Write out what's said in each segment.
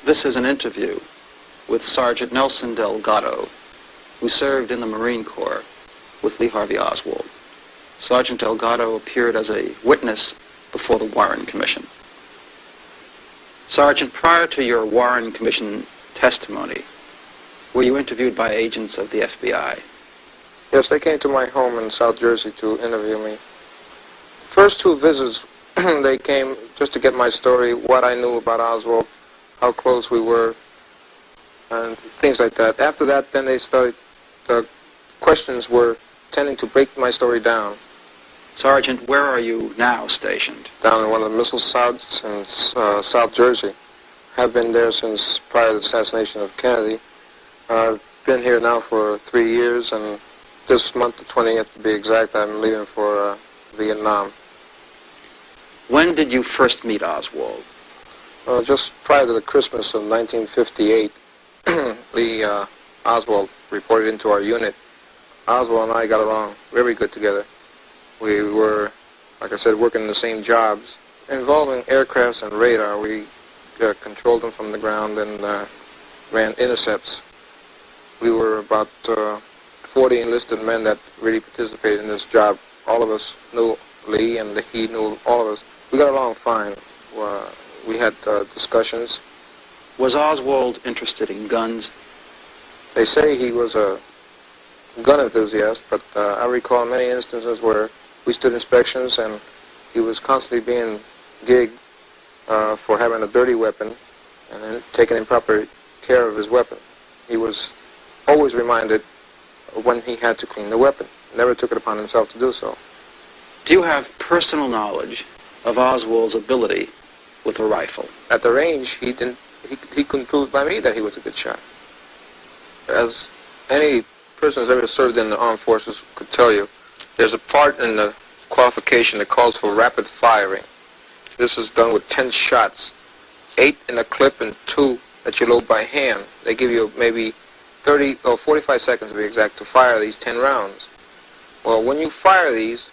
This is an interview with Sergeant Nelson Delgado, who served in the Marine Corps with Lee Harvey Oswald. Sergeant Delgado appeared as a witness before the Warren Commission. Sergeant, prior to your Warren Commission testimony, were you interviewed by agents of the FBI? Yes, they came to my home in South Jersey to interview me. First two visits, they came just to get my story, what I knew about Oswald, how close we were, and things like that. After that, then they started, the questions were tending to break my story down. Sergeant, where are you now stationed? Down in one of the missile sites in South Jersey. Have been there since prior to the assassination of Kennedy. I've been here now for 3 years, and this month, the 20th to be exact, I'm leaving for Vietnam. When did you first meet Oswald? Just prior to the Christmas of 1958, Lee Oswald reported into our unit. Oswald and I got along very good together. We were, like I said, working in the same jobs. Involving aircrafts and radar, we controlled them from the ground and ran intercepts. We were about 40 enlisted men that really participated in this job. All of us knew Lee, and he knew all of us. We got along fine. We had discussions. Was Oswald interested in guns? They say he was a gun enthusiast, but I recall many instances where we stood inspections and he was constantly being gigged for having a dirty weapon and then taking improper care of his weapon. He was always reminded of when he had to clean the weapon. Never took it upon himself to do so. Do you have personal knowledge of Oswald's ability with a rifle? At the range, he couldn't prove by me that he was a good shot. As any person who's ever served in the armed forces could tell you, there's a part in the qualification that calls for rapid firing. This is done with 10 shots, 8 in a clip and 2 that you load by hand. They give you maybe 30 or 45 seconds to be exact to fire these 10 rounds. Well, when you fire these,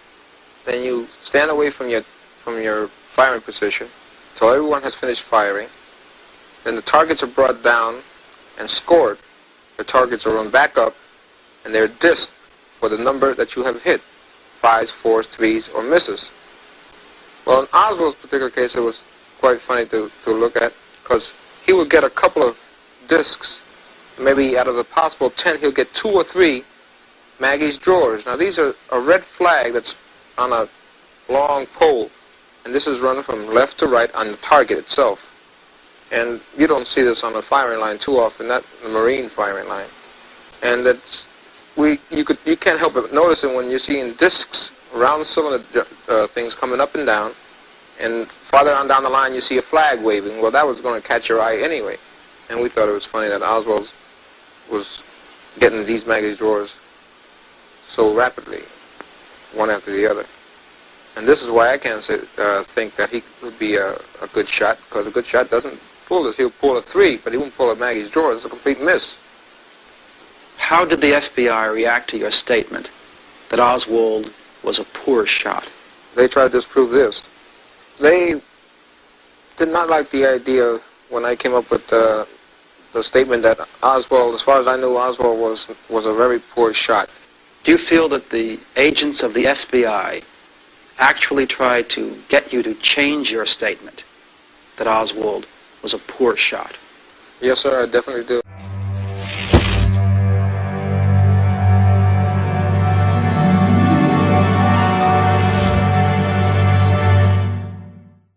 then you stand away from your firing position until everyone has finished firing. Then the targets are brought down and scored. The targets are run back up, and they're dissed for the number that you have hit, 5s, 4s, 3s, or misses. Well, in Oswald's particular case, it was quite funny to look at, because he would get a couple of discs. Maybe out of the possible 10, he'll get 2 or 3 Maggie's drawers. Now, these are a red flag that's on a long pole, and this is run from left to right on the target itself. And you don't see this on the firing line too often, not the Marine firing line. And that's you can't help but notice it when you're seeing discs, round cylinder things coming up and down, and farther on down the line you see a flag waving. Well, that was going to catch your eye anyway. And we thought it was funny that Oswald was getting these Maggie's drawers so rapidly, one after the other. And this is why I can't think that he would be a good shot, because a good shot doesn't pull this. He'll pull a 3, but he won't pull a Maggie's drawer. It's a complete miss. How did the FBI react to your statement that Oswald was a poor shot? They tried to disprove this. They did not like the idea when I came up with the statement that Oswald, as far as I knew, Oswald was a very poor shot. Do you feel that the agents of the FBI actually tried to get you to change your statement that Oswald was a poor shot? Yes, sir, I definitely do.